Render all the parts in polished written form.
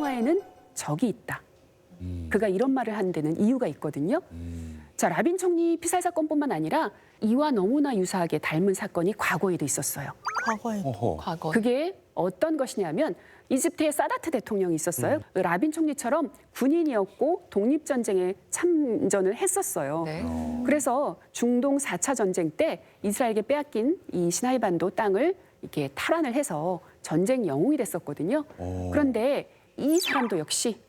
평화에는 적이 있다. 그가 이런 말을 한 데는 이유가 있거든요. 자, 라빈 총리 피살 사건뿐만 아니라 이와 너무나 유사하게 닮은 사건이 과거에도 있었어요. 과거에도. 과거. 그게 어떤 것이냐면 이집트의 사다트 대통령이 있었어요. 라빈 총리처럼 군인이었고 독립전쟁에 참전을 했었어요. 네. 그래서 중동 4차 전쟁 때 이스라엘에게 빼앗긴 이 시나이 반도 땅을 이렇게 탈환을 해서 전쟁 영웅이 됐었거든요. 그런데 이 사람도 역시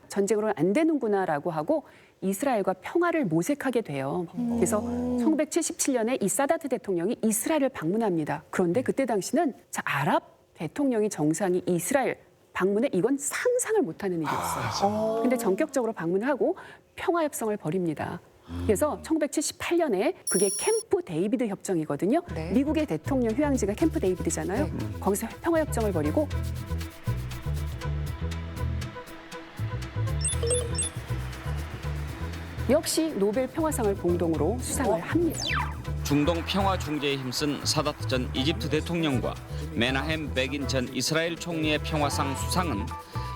전쟁으로는 안 되는구나라고 하고 이스라엘과 평화를 모색하게 돼요. 그래서 1977년에 이 사다트 대통령이 이스라엘을 방문합니다. 그런데 그때 당시는 아랍 대통령이 정상이 이스라엘 방문에 이건 상상을 못하는 일이었어요. 근데 전격적으로 방문을 하고 평화 협상을 벌입니다. 그래서 1978년에 그게 캠프 데이비드 협정이거든요. 네. 미국의 대통령 휴양지가 캠프 데이비드잖아요. 거기서 평화 협정을 벌이고 역시 노벨 평화상을 공동으로 수상을 합니다. 중동 평화 중재에 힘쓴 사다트 전 이집트 대통령과 메나헴 베긴 전 이스라엘 총리의 평화상 수상은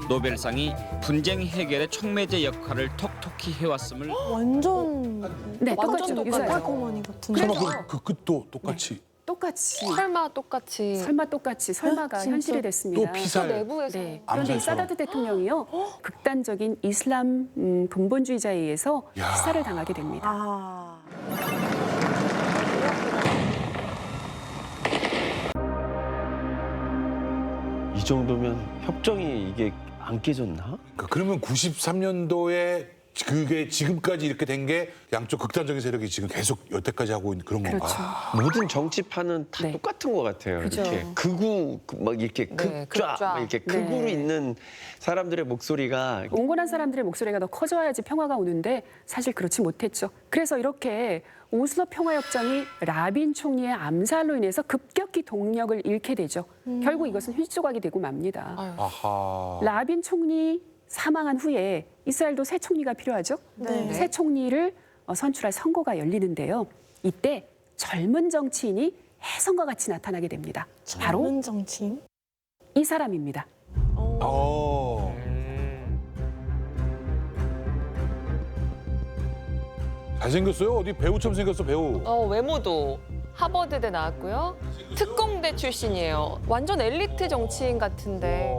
노벨상이 분쟁 해결의 촉매제 역할을 톡톡히 해왔음을 완전 네, 완전 똑같죠. 똑같아요. 유사해요. 딸거머니 같은. 그래서- 설마 그 끝도 똑같이 똑같이 설마 똑같이 설마가 진짜? 현실이 또 됐습니다. 피살 내부에서 네. 그런데 이 암살처럼. 사다트 대통령이요 극단적인 이슬람 근본주의자에 의해서 야. 피살을 당하게 됩니다. 아. 이 정도면 협정이 이게 안 깨졌나? 그러면 93년도에 그게 지금까지 이렇게 된 게 양쪽 극단적인 세력이 지금 계속 여태까지 하고 있는 그런 건가? 그렇죠. 모든 정치판은 다 네. 똑같은 것 같아요. 그죠. 이렇게 극우 막 이렇게 네, 극좌 극좌. 막 이렇게 네. 극우로 있는 사람들의 목소리가 온건한 사람들의 목소리가 더 커져야지 평화가 오는데 사실 그렇지 못했죠. 그래서 이렇게 오슬로 평화협정이 라빈 총리의 암살로 인해서 급격히 동력을 잃게 되죠. 결국 이것은 휘조각이 되고 맙니다. 아유. 아하. 라빈 총리 사망한 후에 이스라엘도 새 총리가 필요하죠. 네. 새 총리를 선출할 선거가 열리는데요. 이때 젊은 정치인이 혜성과 같이 나타나게 됩니다. 바로 젊은 정치인. 이 사람입니다. 어. 잘생겼어요? 어디 배우처럼 생겼어, 배우. 외모도 하버드대 나왔고요. 특공대 출신이에요. 완전 엘리트 정치인 같은데.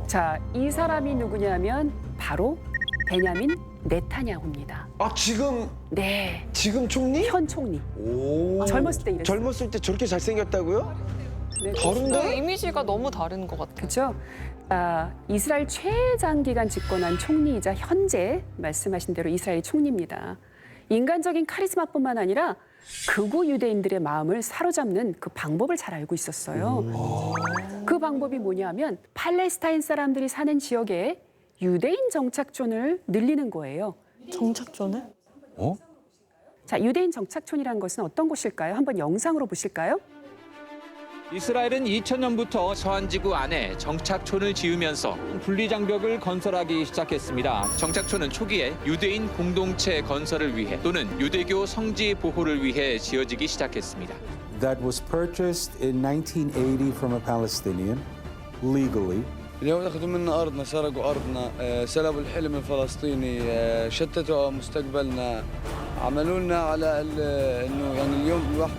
자, 이 사람이 누구냐면 바로 베냐민 네타냐후입니다. 아 네, 지금 총리? 현 총리. 오. 젊었을 때 이랬어요. 젊었을 때 저렇게 잘생겼다고요? 네, 다른데? 이미지가 너무 다른 것 같아요. 그렇죠. 이스라엘 최장기간 집권한 총리이자 현재 말씀하신 대로 이스라엘 총리입니다. 인간적인 카리스마뿐만 아니라 극우 유대인들의 마음을 사로잡는 그 방법을 잘 알고 있었어요. 그 방법이 뭐냐면 팔레스타인 사람들이 사는 지역에 유대인 정착촌을 늘리는 거예요. 정착존을? 어? 자, 유대인 정착촌이라는 것은 어떤 곳일까요? 한번 영상으로 보실까요? 이스라엘은 2000년부터 서한지구 안에 정착촌을 지으면서 분리장벽을 건설하기 시작했습니다. 정착촌은 초기에 유대인 공동체 건설을 위해 또는 유대교 성지 보호를 위해 지어지기 시작했습니다. That was purchased in 1980 from a Palestinian legally. اليوم أخذوا منا أرضنا سرقوا أرضنا سلبوا الحلم الفلسطيني شتتوا مستقبلنا عملوا لنا على إنه يعني اليوم الواحد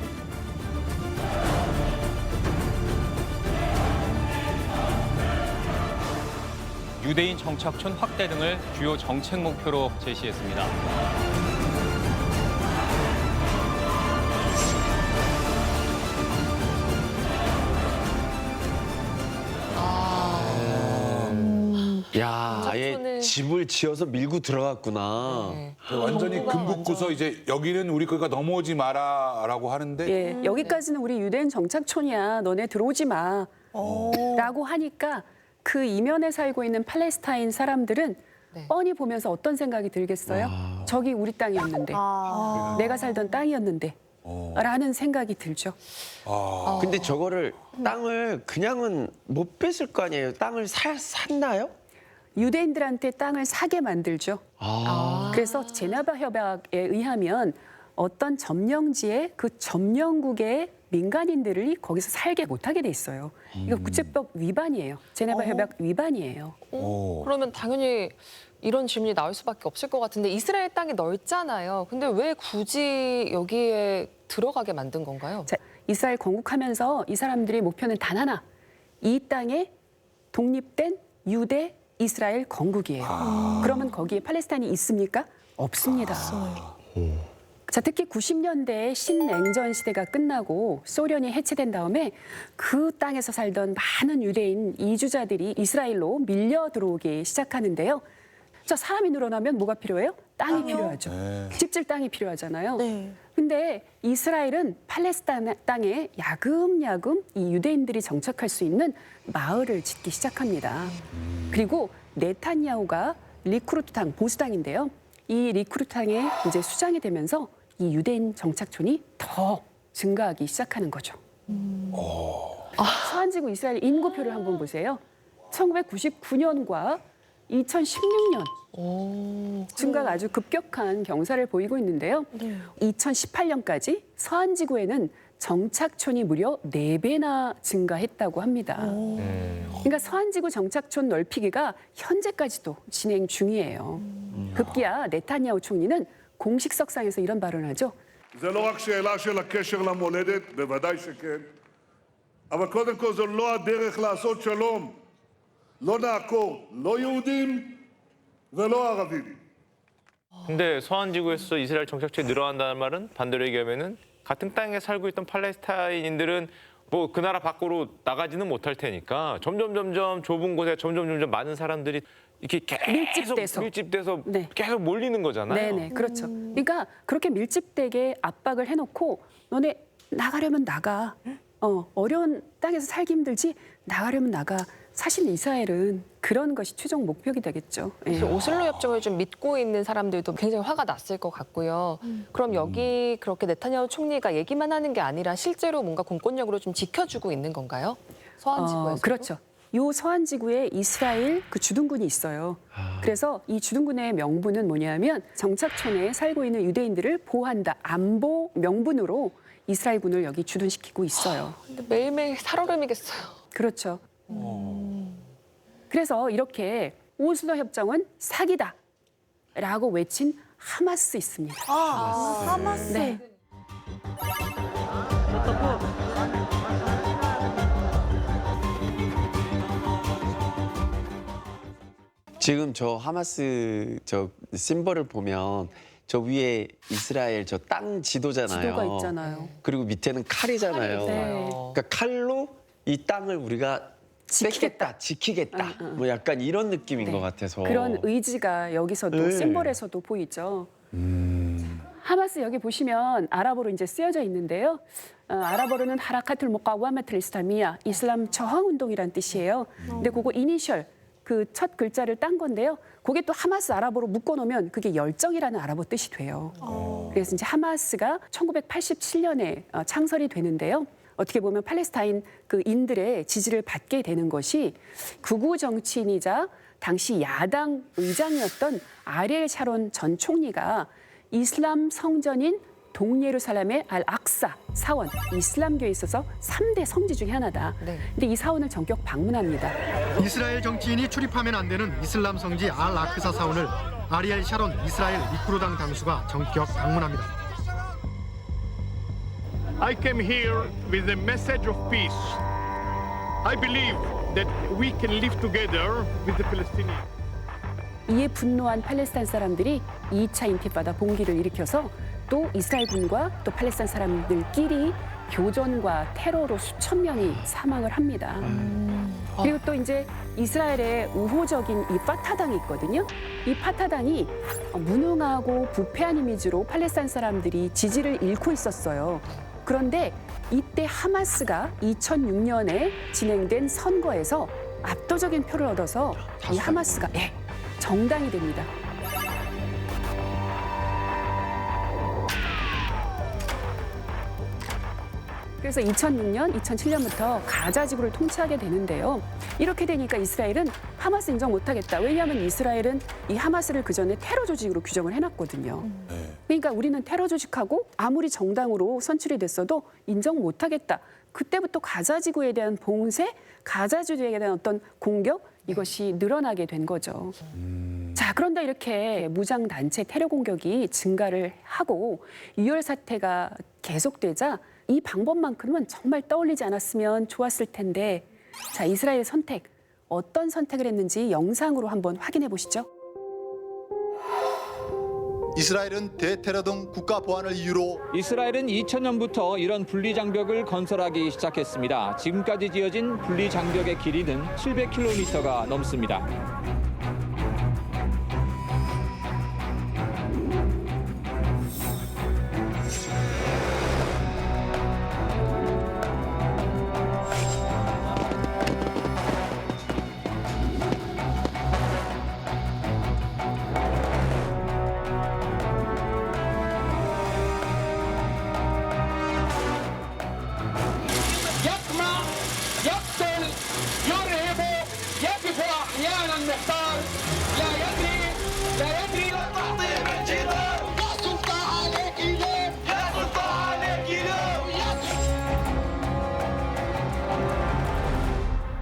유대인 정착촌 확대 등을 주요 정책 목표로 제시했습니다. 야, 아예 정착촌을- 집을 지어서 밀고 들어갔구나. 네. 완전히 정부가 금붙고서 이제 여기는 우리 거가 넘어오지 마라라고 하는데 예, 여기까지는 우리 유대인 정착촌이야. 너네 들어오지 마. 라고 하니까 그 이면에 살고 있는 팔레스타인 사람들은 네. 뻔히 보면서 어떤 생각이 들겠어요? 저기 우리 땅이었는데, 내가 살던 땅이었는데, 라는 생각이 들죠. 근데 저거를 땅을 그냥은 못 뺏을 거 아니에요? 땅을 샀나요? 유대인들한테 땅을 사게 만들죠. 그래서 제네바 협약에 의하면 어떤 점령지에 그 점령국의 민간인들이 거기서 살게 못하게 돼 있어요. 이거 국제법 위반이에요. 제네바 협약 위반이에요. 그러면 당연히 이런 질문이 나올 수밖에 없을 것 같은데 이스라엘 땅이 넓잖아요. 근데 왜 굳이 여기에 들어가게 만든 건가요? 자, 이스라엘 건국하면서 이 사람들의 목표는 단 하나. 이 땅에 독립된 유대 이스라엘 건국이에요. 그러면 거기에 팔레스타인이 있습니까? 없습니다. 자, 특히 90년대에 신냉전 시대가 끝나고 소련이 해체된 다음에 그 땅에서 살던 많은 유대인 이주자들이 이스라엘로 밀려 들어오기 시작하는데요. 자, 사람이 늘어나면 뭐가 필요해요? 땅이 필요하죠. 집질 땅이 필요하잖아요. 네. 근데 이스라엘은 팔레스타인 땅에 야금야금 이 유대인들이 정착할 수 있는 마을을 짓기 시작합니다. 그리고 네탄야후가 리쿠르트당, 보수당인데요. 이 리쿠르트당에 이제 수장이 되면서 이 유대인 정착촌이 더 증가하기 시작하는 거죠. 서한지구 이스라엘 인구표를 한번 보세요. 1999년과 2016년 증가가 아주 급격한 경사를 보이고 있는데요. 2018년까지 서한지구에는 정착촌이 무려 4배나 증가했다고 합니다. 그러니까 서한지구 정착촌 넓히기가 현재까지도 진행 중이에요. 급기야 네타냐후 총리는 공식석상에서 이런 발언을 하죠. זה לא רק שאלה של הקשר למולדת, בוודאי שכן, אבל קודם כל זו לא הדרך לעשות שלום. לא נעקור, לא יהודים ולא ערבים. 근데 서한지구에서 이스라엘 정착촌이 늘어난다는 말은 반대로 얘기하면은 같은 땅에 살고 있던 팔레스타인인들은 뭐 그 나라 밖으로 나가지는 못할 테니까 점점 좁은 곳에 점점 많은 사람들이 이렇게 계속 밀집돼서 네. 계속 몰리는 거잖아요. 네네, 그렇죠. 그러니까 그렇게 밀집되게 압박을 해놓고 너네 나가려면 나가. 어려운 땅에서 살기 힘들지 나가려면 나가. 사실 이스라엘은 그런 것이 최종 목표가 되겠죠. 예. 오슬로 협정을 좀 믿고 있는 사람들도 굉장히 화가 났을 것 같고요. 그럼 여기 그렇게 네타냐후 총리가 얘기만 하는 게 아니라 실제로 뭔가 공권력으로 좀 지켜주고 있는 건가요? 서한지구에서? 그렇죠. 요 서한지구에 이스라엘 그 주둔군이 있어요. 그래서 이 주둔군의 명분은 뭐냐면 정착촌에 살고 있는 유대인들을 보호한다. 안보 명분으로 이스라엘군을 여기 주둔시키고 있어요. 근데 매일매일 살얼음이겠어요. 그렇죠. 그래서 이렇게 오슬로 협정은 사기다라고 외친 하마스 있습니다. 하마스. 네. 지금 저 하마스 저 심벌을 보면 저 위에 이스라엘 저 땅 지도잖아요. 지도가 있잖아요. 그리고 밑에는 칼이잖아요. 네. 그러니까 칼로 이 땅을 우리가 지키겠다. 뭐 약간 이런 느낌인 것 같아서. 그런 의지가 여기서도 심벌에서도 보이죠. 하마스 여기 보시면 아랍어로 이제 쓰여져 있는데요. 아랍어로는 하라카툴 무카와마틀 이슬라미야, 이슬람 저항 운동이란 뜻이에요. 근데 그거 이니셜 그 첫 글자를 딴 건데요. 그게 또 하마스 아랍어로 묶어놓으면 그게 열정이라는 아랍어 뜻이 돼요. 그래서 이제 하마스가 1987년에 창설이 되는데요. 어떻게 보면 팔레스타인 그 인들의 지지를 받게 되는 것이 극우 정치인이자 당시 야당 의장이었던 아리엘 샤론 전 총리가 이슬람 성전인 동예루살렘의 알-악사 사원, 이슬람교에 있어서 3대 성지 중에 하나다. 근데 이 사원을 전격 방문합니다. 이스라엘 정치인이 출입하면 안 되는 이슬람 성지 알-아크사 사원을 아리엘 샤론 이스라엘 리쿠르당 당수가 전격 방문합니다. I came here with a message of peace. I believe that we can live together with the Palestinians. 이에 분노한 팔레스타인 사람들이 2차 인티파다 봉기를 일으켜서 또 이스라엘군과 또 팔레스타인 사람들끼리 교전과 테러로 수천 명이 사망을 합니다. 그리고 또 이제 이스라엘의 우호적인 이 파타당이 있거든요. 이 파타당이 무능하고 부패한 이미지로 팔레스타인 사람들이 지지를 잃고 있었어요. 그런데 이때 하마스가 2006년에 진행된 선거에서 압도적인 표를 얻어서 이 하마스가 정당이 됩니다. 그래서 2006년, 2007년부터 가자 지구를 통치하게 되는데요. 이렇게 되니까 이스라엘은 하마스 인정 못하겠다. 왜냐하면 이스라엘은 이 하마스를 그전에 테러 조직으로 규정을 해놨거든요. 그러니까 우리는 테러 조직하고 아무리 정당으로 선출이 됐어도 인정 못하겠다. 그때부터 가자 지구에 대한 봉쇄, 가자 지구에 대한 어떤 공격 이것이 늘어나게 된 거죠. 자, 그런데 이렇게 무장단체 테러 공격이 증가를 하고 유혈 사태가 계속되자 이 방법만큼은 정말 떠올리지 않았으면 좋았을 텐데, 자, 이스라엘의 선택, 어떤 선택을 했는지 영상으로 한번 확인해 보시죠. 이스라엘은 대테러 등 국가 보안을 이유로 이스라엘은 2000년부터 이런 분리장벽을 건설하기 시작했습니다. 지금까지 지어진 분리장벽의 길이는 700km가 넘습니다.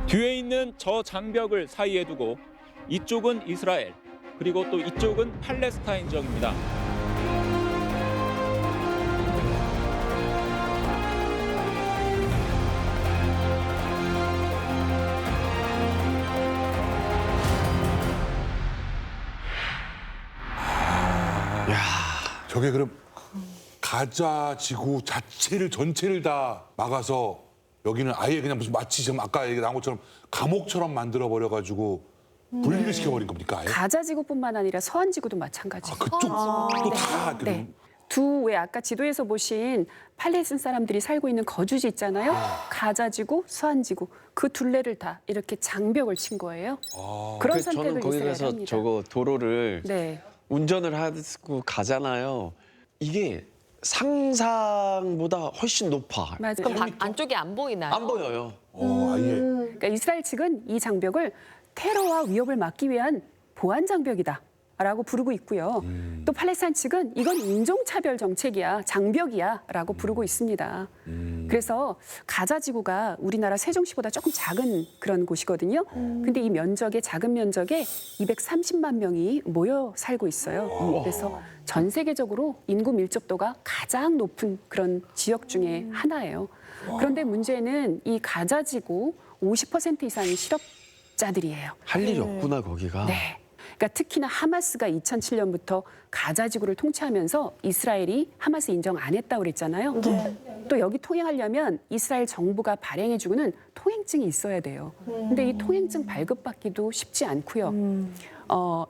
뒤에 있는 저 장벽을 사이에 두고 이쪽은 이스라엘, 그리고 또 이쪽은 팔레스타인 지역입니다. 저게 그럼 가자 지구 자체를 전체를 다 막아서 여기는 아예 그냥 무슨 마치 지금 아까 얘기 나온 것처럼 감옥처럼 만들어 버려 가지고 분리를 시켜버린 겁니까? 아예? 가자 지구뿐만 아니라 서한 지구도 마찬가지예요. 그쪽도 다 네. 두 왜 아까 지도에서 보신 팔레스타인 사람들이 살고 있는 거주지 있잖아요. 가자 지구, 서한 지구 그 둘레를 다 이렇게 장벽을 친 거예요. 그런 그래서 저는 선택을 거기 이스라엘이 가서 합니다. 저거 도로를 네. 운전을 하고 가잖아요. 이게 상상보다 훨씬 높아. 맞아요. 그럼 안쪽이 안 보이나요? 안 보여요. 아예. 그러니까 이스라엘 측은 이 장벽을 테러와 위협을 막기 위한 보안 장벽이다라고 부르고 있고요. 또 팔레스타인 측은 이건 인종차별 정책이야, 장벽이야라고 부르고 있습니다. 그래서 가자 지구가 우리나라 세종시보다 조금 작은 그런 곳이거든요. 근데 이 면적에 작은 면적에 230만 명이 모여 살고 있어요. 그래서 전 세계적으로 인구 밀접도가 가장 높은 그런 지역 중에 하나예요. 그런데 문제는 이 가자 지구 50% 이상이 실업자들이에요. 할 일이 없구나 거기가. 네. 그러니까 특히나 하마스가 2007년부터 가자 지구를 통치하면서 이스라엘이 하마스 인정 안 했다고 그랬잖아요. 또 여기 통행하려면 이스라엘 정부가 발행해주고는 통행증이 있어야 돼요. 근데 이 통행증 발급받기도 쉽지 않고요.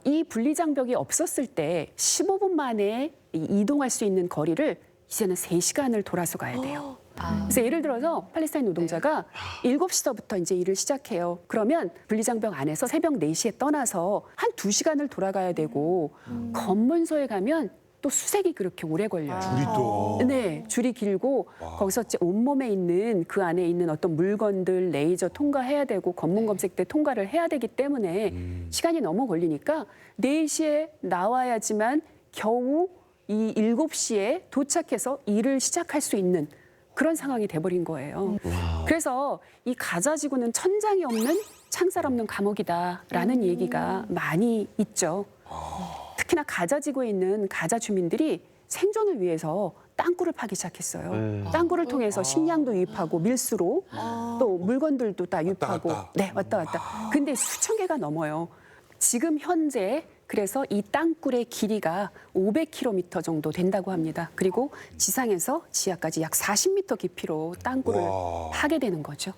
이 분리장벽이 없었을 때 15분 만에 이동할 수 있는 거리를 이제는 3시간을 돌아서 가야 돼요. 그래서 예를 들어서 팔레스타인 노동자가 7시서부터 이제 일을 시작해요. 그러면 분리장벽 안에서 새벽 4시에 떠나서 한 2시간을 돌아가야 되고 검문소에 가면 또 수색이 그렇게 오래 걸려요. 줄이 또. 네, 줄이 길고 거기서 이제 온몸에 있는 그 안에 있는 어떤 물건들 레이저 통과해야 되고 검문 검색 때 통과를 해야 되기 때문에 시간이 너무 걸리니까 4시에 나와야지만 겨우 이 7시에 도착해서 일을 시작할 수 있는 그런 상황이 돼버린 거예요. 그래서 이 가자 지구는 천장이 없는 창살 없는 감옥이다라는 얘기가 많이 있죠. 특히나 가자 지구에 있는 가자 주민들이 생존을 위해서 땅굴을 파기 시작했어요. 땅굴을 통해서 식량도 유입하고 밀수로 또 물건들도 다 유입하고 네, 왔다 갔다. 근데 수천 개가 넘어요. 지금 현재 그래서 이 땅굴의 길이가 500km 정도 된다고 합니다. 그리고 지상에서 지하까지 약 40m 깊이로 땅굴을 파게 되는 거죠.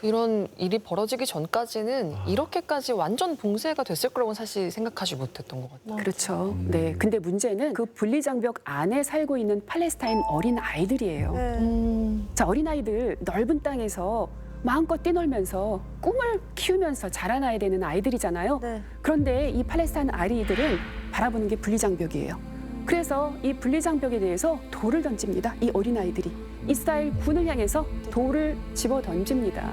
이런 일이 벌어지기 전까지는 이렇게까지 완전 봉쇄가 됐을 거라고는 사실 생각하지 못했던 것 같아요. 그렇죠. 네. 근데 문제는 그 분리장벽 안에 살고 있는 팔레스타인 어린 아이들이에요. 자, 어린 아이들 넓은 땅에서 마음껏 뛰놀면서 꿈을 키우면서 자라나야 되는 아이들이잖아요. 그런데 이 팔레스타인 아이들은 바라보는 게 분리장벽이에요. 그래서 이 분리장벽에 대해서 돌을 던집니다. 이 어린 아이들이. 이스라엘 군을 향해서 돌을 집어 던집니다.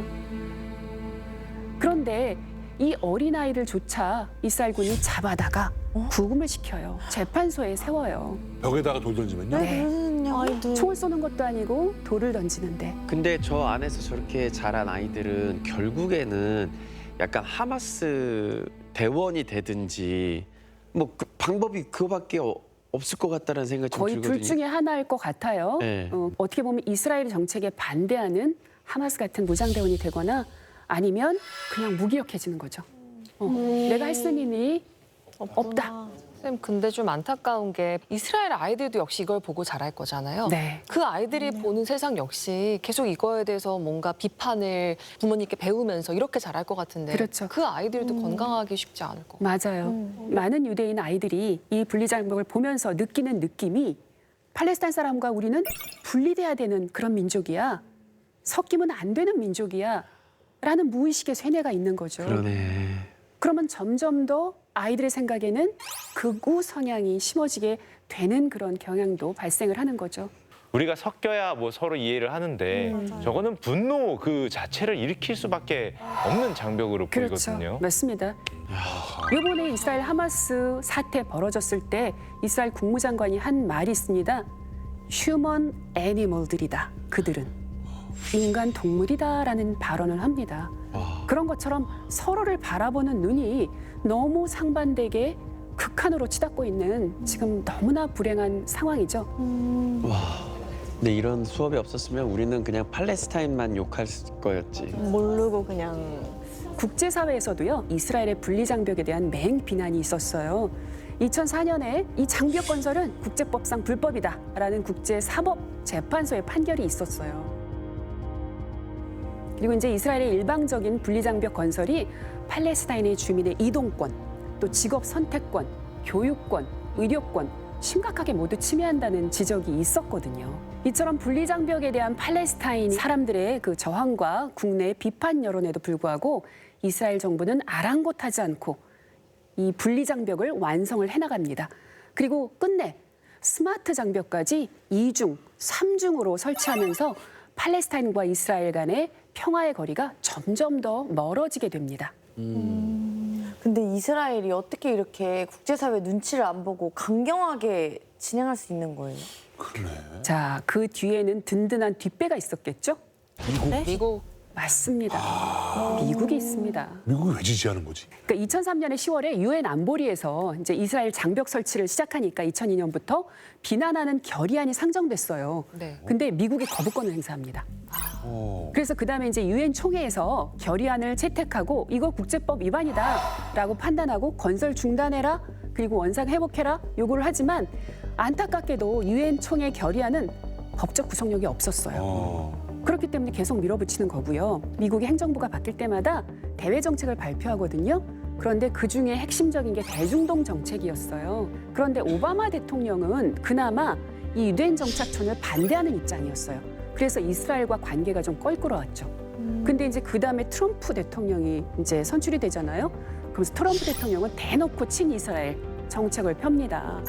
그런데 이 어린아이를 조차 이스라엘군이 잡아다가 구금을 시켜요. 재판소에 세워요. 벽에다가 돌 던지면요? 네. 아이들. 총을 쏘는 것도 아니고 돌을 던지는데. 근데 저 안에서 저렇게 자란 아이들은 결국에는 약간 하마스 대원이 되든지 뭐 그 방법이 그거밖에 없을 것 같다는 생각이 좀 거의 들거든요. 둘 중에 하나일 것 같아요. 네. 어떻게 보면 이스라엘 정책에 반대하는 하마스 같은 무장대원이 되거나 아니면 그냥 무기력해지는 거죠. 내가 할 수 있는 일이 없다. 선생님, 근데 좀 안타까운 게 이스라엘 아이들도 역시 이걸 보고 자랄 거잖아요. 네. 그 아이들이 보는 세상 역시 계속 이거에 대해서 뭔가 비판을 부모님께 배우면서 이렇게 자랄 것 같은데 그렇죠. 그 아이들도 건강하기 쉽지 않을 것 같아요. 맞아요. 많은 유대인 아이들이 이 분리장벽을 보면서 느끼는 느낌이 팔레스타인 사람과 우리는 분리돼야 되는 그런 민족이야. 섞이면 안 되는 민족이야. 라는 무의식의 쇠뇌가 있는 거죠. 그러네. 그러면 점점 더 아이들의 생각에는 극우 성향이 심어지게 되는 그런 경향도 발생을 하는 거죠. 우리가 섞여야 뭐 서로 이해를 하는데 저거는 분노 그 자체를 일으킬 수밖에 없는 장벽으로 보이거든요. 그렇죠. 맞습니다. 이번에 이스라엘 하마스 사태 벌어졌을 때 이스라엘 국무장관이 한 말이 있습니다. 휴먼 애니멀들이다. 그들은. 인간 동물이다라는 발언을 합니다. 그런 것처럼 서로를 바라보는 눈이 너무 상반되게 극한으로 치닫고 있는 지금 너무나 불행한 상황이죠. 와. 근데 이런 수업이 없었으면 우리는 그냥 팔레스타인만 욕할 거였지. 모르고 그냥. 국제사회에서도요, 이스라엘의 분리장벽에 대한 맹비난이 있었어요. 2004년에 이 장벽 건설은 국제법상 불법이다라는 국제사법재판소의 판결이 있었어요. 그리고 이제 이스라엘의 일방적인 분리장벽 건설이 팔레스타인의 주민의 이동권, 또 직업 선택권, 교육권, 의료권 심각하게 모두 침해한다는 지적이 있었거든요. 이처럼 분리장벽에 대한 팔레스타인 사람들의 그 저항과 국내 비판 여론에도 불구하고 이스라엘 정부는 아랑곳하지 않고 이 분리장벽을 완성을 해나갑니다. 그리고 끝내 스마트 장벽까지 2중, 3중으로 설치하면서 팔레스타인과 이스라엘 간의 평화의 거리가 점점 더 멀어지게 됩니다. 근데 이스라엘이 어떻게 이렇게 국제사회 눈치를 안 보고 강경하게 진행할 수 있는 거예요? 자, 그 뒤에는 든든한 뒷배가 있었겠죠? 미국. 맞습니다. 미국이 있습니다. 미국이 왜 지지하는 거지? 그러니까 2003년에 10월에 유엔 안보리에서 이제 이스라엘 장벽 설치를 시작하니까 2002년부터 비난하는 결의안이 상정됐어요. 네. 근데 미국이 거부권을 행사합니다. 그래서 그다음에 이제 유엔 총회에서 결의안을 채택하고 이거 국제법 위반이다라고 판단하고 건설 중단해라 그리고 원상 회복해라 요구를 하지만 안타깝게도 유엔 총회 결의안은 법적 구속력이 없었어요. 그렇기 때문에 계속 밀어붙이는 거고요. 미국의 행정부가 바뀔 때마다 대외 정책을 발표하거든요. 그런데 그중에 핵심적인 게 대중동 정책이었어요. 그런데 오바마 대통령은 그나마 이 유대인 정착촌을 반대하는 입장이었어요. 그래서 이스라엘과 관계가 좀 껄끄러웠죠. 근데 이제 그다음에 트럼프 대통령이 이제 선출이 되잖아요. 그래서 트럼프 대통령은 대놓고 친이스라엘 정책을 펴니다.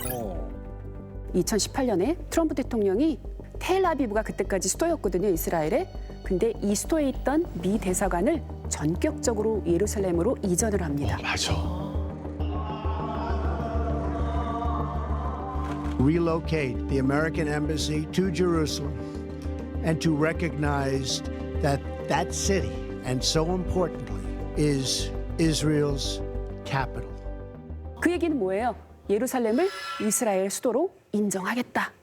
2018년에 트럼프 대통령이 텔아비브가 그때까지 수도였거든요, 이스라엘에. 근데 이 수도에 있던 미 대사관을 전격적으로 예루살렘으로 이전을 합니다. 맞아. Relocate the American embassy to Jerusalem and to recognize that that city, and so importantly, is Israel's capital. 그 얘기는 뭐예요? 예루살렘을 이스라엘 수도로 인정하겠다.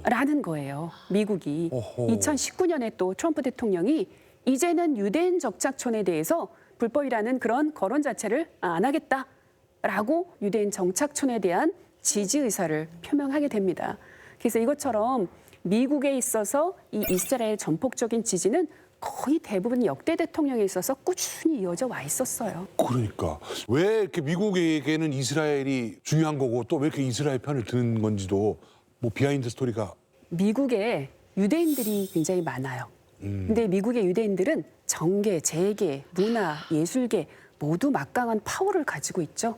라는 거예요. 미국이. 2019년에 또 트럼프 대통령이 이제는 유대인 정착촌에 대해서 불법이라는 그런 거론 자체를 안 하겠다라고 유대인 정착촌에 대한 지지 의사를 표명하게 됩니다. 그래서 이것처럼 미국에 있어서 이 이스라엘 전폭적인 지지는 거의 대부분 역대 대통령에 있어서 꾸준히 이어져 와 있었어요. 그러니까 왜 이렇게 미국에게는 이스라엘이 중요한 거고 또 왜 이렇게 이스라엘 편을 드는 건지도 뭐 비하인드 스토리가 미국에 유대인들이 굉장히 많아요. 근데 미국의 유대인들은 정계, 재계, 문화, 예술계 모두 막강한 파워를 가지고 있죠.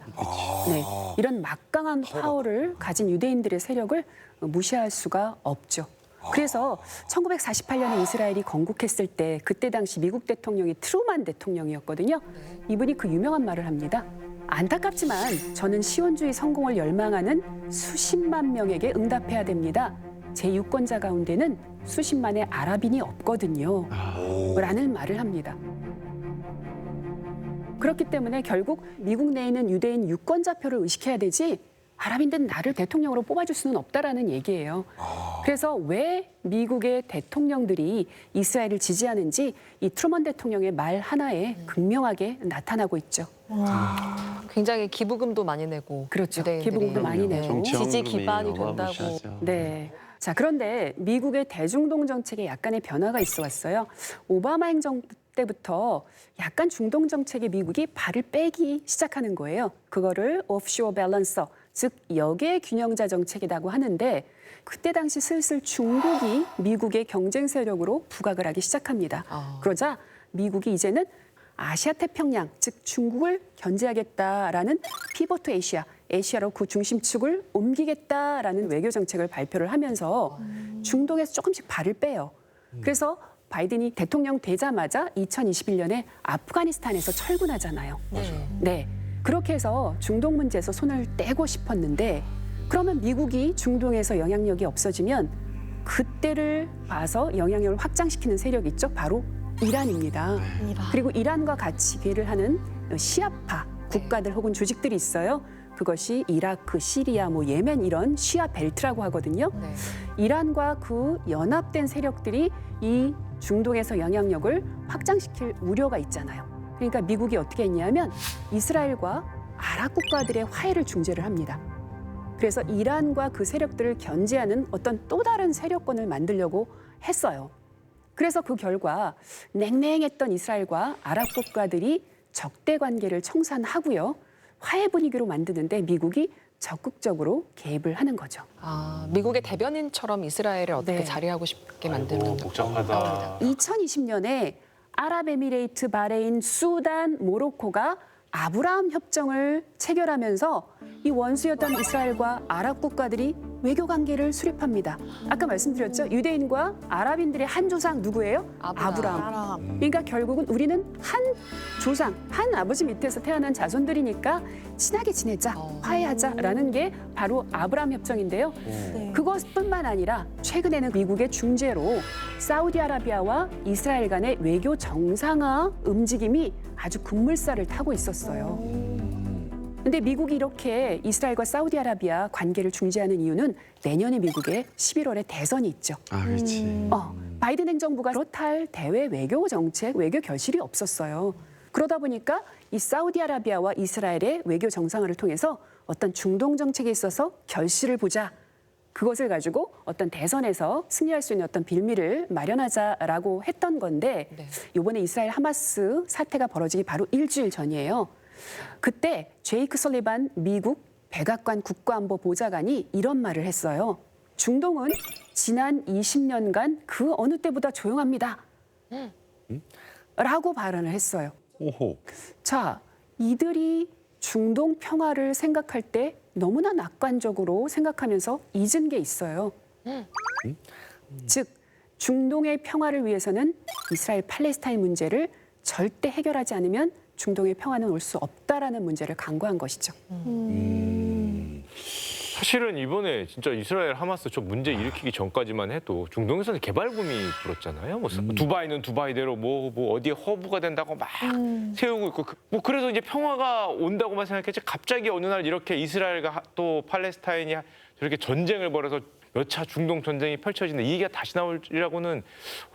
네, 이런 막강한 파워를 가진 유대인들의 세력을 무시할 수가 없죠. 그래서 1948년에 이스라엘이 건국했을 때 그때 당시 미국 대통령이 트루만 대통령이었거든요. 이분이 그 유명한 말을 합니다. 안타깝지만 저는 시온주의 성공을 열망하는 수십만 명에게 응답해야 됩니다. 제 유권자 가운데는 수십만의 아랍인이 없거든요. 라는 말을 합니다. 그렇기 때문에 결국 미국 내에 있는 유대인 유권자표를 의식해야 되지 아랍인들은 나를 대통령으로 뽑아줄 수는 없다라는 얘기예요. 그래서 왜 미국의 대통령들이 이스라엘을 지지하는지 이 트루먼 대통령의 말 하나에 극명하게 나타나고 있죠. 굉장히 기부금도 많이 내고. 그렇죠. 유대인들이. 기부금도 많이 내고. 정치 지지 헌금이 기반이 된다고. 어마무시하죠. 네. 자, 그런데 미국의 대중동 정책에 약간의 변화가 있어 왔어요. 오바마 행정 때부터 약간 중동 정책에 미국이 발을 빼기 시작하는 거예요. 그거를 오프쇼어 밸런서, 즉 역의 균형자 정책이라고 하는데 그때 당시 슬슬 중국이 미국의 경쟁 세력으로 부각을 하기 시작합니다. 그러자 미국이 이제는 아시아 태평양, 즉 중국을 견제하겠다라는 피보트 아시아로 그 중심축을 옮기겠다라는 외교 정책을 발표를 하면서 중동에서 조금씩 발을 빼요. 그래서 바이든이 대통령 되자마자 2021년에 아프가니스탄에서 철군하잖아요. 네. 그렇게 해서 중동 문제에서 손을 떼고 싶었는데 그러면 미국이 중동에서 영향력이 없어지면 그때를 봐서 영향력을 확장시키는 세력이 있죠. 바로 이란입니다. 그리고 이란과 같이 괴를 하는 시아파 국가들 혹은 조직들이 있어요. 그것이 이라크, 시리아, 예멘 이런 시아 벨트라고 하거든요. 이란과 그 연합된 세력들이 이 중동에서 영향력을 확장시킬 우려가 있잖아요. 그러니까 미국이 어떻게 했냐면 이스라엘과 아랍 국가들의 화해를 중재를 합니다. 그래서 이란과 그 세력들을 견제하는 어떤 또 다른 세력권을 만들려고 했어요. 그래서 그 결과 냉랭했던 이스라엘과 아랍 국가들이 적대 관계를 청산하고요. 화해 분위기로 만드는데 미국이 적극적으로 개입을 하는 거죠. 미국의 대변인처럼 이스라엘을 어떻게 자리하고 싶게 만드는 복잡하다. 2020년에 아랍에미레이트, 바레인, 수단, 모로코가 아브라함 협정을 체결하면서 이 원수였던 이스라엘과 아랍 국가들이 외교 관계를 수립합니다. 아까 말씀드렸죠? 유대인과 아랍인들의 한 조상 누구예요? 아브라함. 그러니까 결국은 우리는 한 조상, 한 아버지 밑에서 태어난 자손들이니까 친하게 지내자, 화해하자라는 게 바로 아브라함 협정인데요. 그것뿐만 아니라 최근에는 미국의 중재로 사우디아라비아와 이스라엘 간의 외교 정상화 움직임이 아주 급물살을 타고 있었어요. 근데 미국이 이렇게 이스라엘과 사우디아라비아 관계를 중재하는 이유는 내년에 미국에 11월에 대선이 있죠. 그렇지. 바이든 행정부가 그렇다할 대외 외교 정책, 외교 결실이 없었어요. 그러다 보니까 이 사우디아라비아와 이스라엘의 외교 정상화를 통해서 어떤 중동 정책에 있어서 결실을 보자. 그것을 가지고 어떤 대선에서 승리할 수 있는 어떤 빌미를 마련하자라고 했던 건데 이번에 이스라엘 하마스 사태가 벌어지기 바로 일주일 전이에요. 그때 제이크 설리반 미국 백악관 국가안보 보좌관이 이런 말을 했어요. 중동은 지난 20년간 그 어느 때보다 조용합니다. 라고 발언을 했어요. 자, 이들이 중동 평화를 생각할 때 너무나 낙관적으로 생각하면서 잊은 게 있어요. 즉, 중동의 평화를 위해서는 이스라엘 팔레스타인 문제를 절대 해결하지 않으면 중동의 평화는 올 수 없다라는 문제를 강구한 것이죠. 사실은 이번에 진짜 이스라엘 하마스 저 문제 일으키기 전까지만 해도 중동에서는 개발붐이 불었잖아요. 두바이는 두바이대로 어디에 허브가 된다고 막 세우고 있고 그래서 이제 평화가 온다고만 생각했지 갑자기 어느 날 이렇게 이스라엘과 또 팔레스타인이 저렇게 전쟁을 벌여서 몇 차 중동 전쟁이 펼쳐지는데 이 얘기가 다시 나오리라고는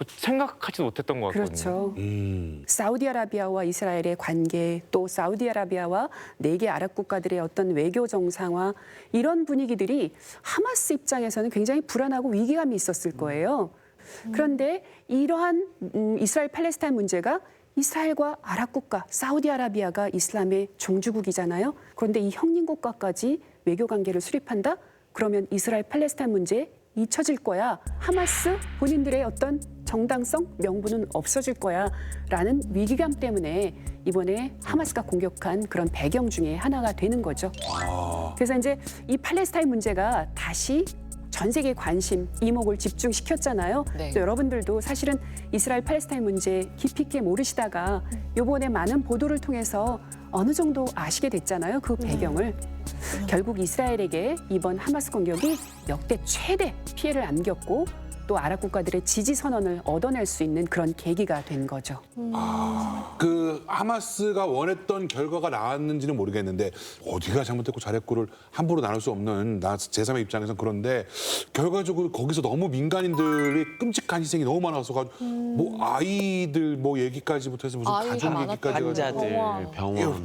생각하지도 못했던 것 같거든요. 그렇죠. 사우디아라비아와 이스라엘의 관계, 또 사우디아라비아와 4개 아랍 국가들의 어떤 외교 정상화 이런 분위기들이 하마스 입장에서는 굉장히 불안하고 위기감이 있었을 거예요. 그런데 이러한 이스라엘 팔레스타인 문제가 이스라엘과 아랍 국가, 사우디아라비아가 이슬람의 종주국이잖아요. 그런데 이 형님국가까지 외교 관계를 수립한다? 그러면 이스라엘 팔레스타인 문제에 잊혀질 거야. 하마스 본인들의 어떤 정당성, 명분은 없어질 거야. 라는 위기감 때문에 이번에 하마스가 공격한 그런 배경 중에 하나가 되는 거죠. 그래서 이제 이 팔레스타인 문제가 다시 전 세계 관심, 이목을 집중시켰잖아요. 네. 그래서 여러분들도 사실은 이스라엘 팔레스타인 문제 깊이 있게 모르시다가 이번에 많은 보도를 통해서 어느 정도 아시게 됐잖아요. 그 배경을. 결국 이스라엘에게 이번 하마스 공격이 역대 최대 피해를 안겼고 또 아랍 국가들의 지지 선언을 얻어낼 수 있는 그런 계기가 된 거죠. 그 하마스가 원했던 결과가 나왔는지는 모르겠는데 어디가 잘못됐고 잘했고를 함부로 나눌 수 없는 나 제3의 입장에서는 그런데 결과적으로 거기서 너무 민간인들이 끔찍한 희생이 너무 많아서 뭐 아이들 뭐 얘기까지부터 해서 무슨 아이가 가족 많았다. 얘기까지 환자들,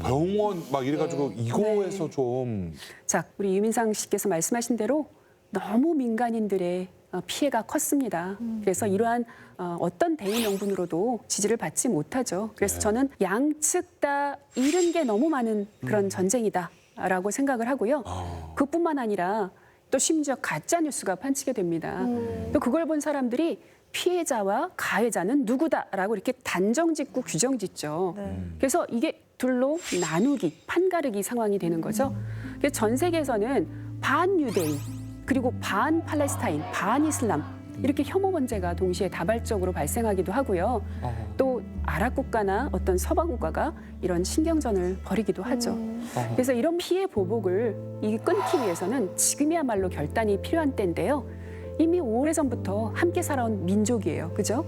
병원 막 이래가지고 이거에서 좀 자, 우리 유민상 씨께서 말씀하신 대로 너무 민간인들의 피해가 컸습니다. 그래서 이러한 어떤 대의 명분으로도 지지를 받지 못하죠. 그래서 저는 양측 다 잃은 게 너무 많은 그런 전쟁이다라고 생각을 하고요. 그뿐만 아니라 또 심지어 가짜 뉴스가 판치게 됩니다. 또 그걸 본 사람들이 피해자와 가해자는 누구다라고 이렇게 단정짓고 규정짓죠. 그래서 이게 둘로 나누기, 판가르기 상황이 되는 거죠. 그래서 전 세계에서는 반유대인 그리고 반 팔레스타인, 반 이슬람 이렇게 혐오 문제가 동시에 다발적으로 발생하기도 하고요. 또 아랍 국가나 어떤 서방 국가가 이런 신경전을 벌이기도 하죠. 그래서 이런 피해 보복을 끊기 위해서는 지금이야말로 결단이 필요한 때인데요. 이미 오래전부터 함께 살아온 민족이에요. 그죠?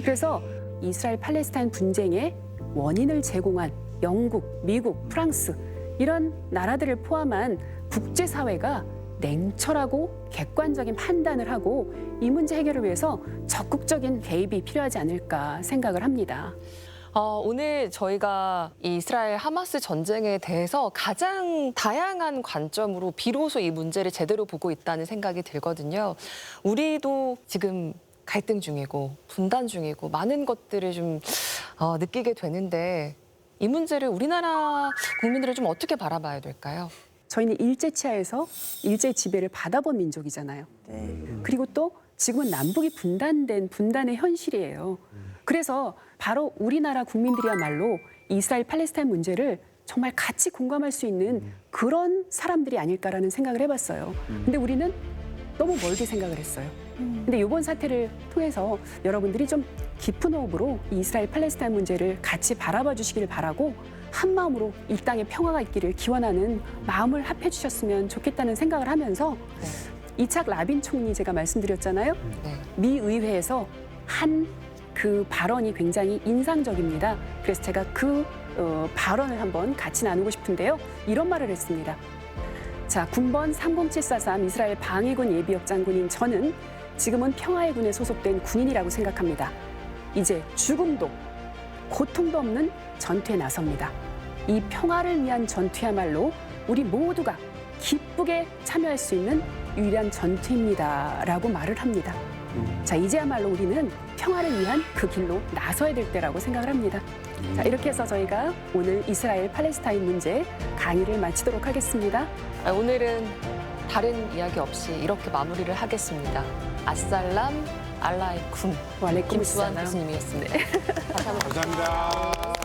그래서 이스라엘 팔레스타인 분쟁의 원인을 제공한 영국, 미국, 프랑스 이런 나라들을 포함한 국제사회가 냉철하고 객관적인 판단을 하고 이 문제 해결을 위해서 적극적인 개입이 필요하지 않을까 생각을 합니다. 오늘 저희가 이 이스라엘 하마스 전쟁에 대해서 가장 다양한 관점으로 비로소 이 문제를 제대로 보고 있다는 생각이 들거든요. 우리도 지금 갈등 중이고 분단 중이고 많은 것들을 좀 느끼게 되는데 이 문제를 우리나라 국민들은 좀 어떻게 바라봐야 될까요? 저희는 일제치하에서 일제 지배를 받아본 민족이잖아요. 그리고 또 지금은 남북이 분단된 분단의 현실이에요. 그래서 바로 우리나라 국민들이야말로 이스라엘 팔레스타인 문제를 정말 같이 공감할 수 있는 그런 사람들이 아닐까라는 생각을 해봤어요. 근데 우리는 너무 멀게 생각을 했어요. 근데 이번 사태를 통해서 여러분들이 좀 깊은 호흡으로 이 이스라엘 팔레스타인 문제를 같이 바라봐 주시기를 바라고 한 마음으로 이 땅에 평화가 있기를 기원하는 마음을 합해 주셨으면 좋겠다는 생각을 하면서 이착 라빈 총리 제가 말씀드렸잖아요. 미 의회에서 한 그 발언이 굉장히 인상적입니다. 그래서 제가 그 발언을 한번 같이 나누고 싶은데요. 이런 말을 했습니다. 자, 군번 30743 이스라엘 방위군 예비역 장군인 저는 지금은 평화의 군에 소속된 군인이라고 생각합니다. 이제 죽음도 고통도 없는 전투에 나섭니다. 이 평화를 위한 전투야말로 우리 모두가 기쁘게 참여할 수 있는 유일한 전투입니다라고 말을 합니다. 자, 이제야말로 우리는 평화를 위한 그 길로 나서야 될 때라고 생각을 합니다. 자, 이렇게 해서 저희가 오늘 이스라엘 팔레스타인 문제 강의를 마치도록 하겠습니다. 오늘은 다른 이야기 없이 이렇게 마무리를 하겠습니다. 아살람 알라이쿰 와알레이쿰 김수환 살람. 교수님이었습니다. 감사합니다.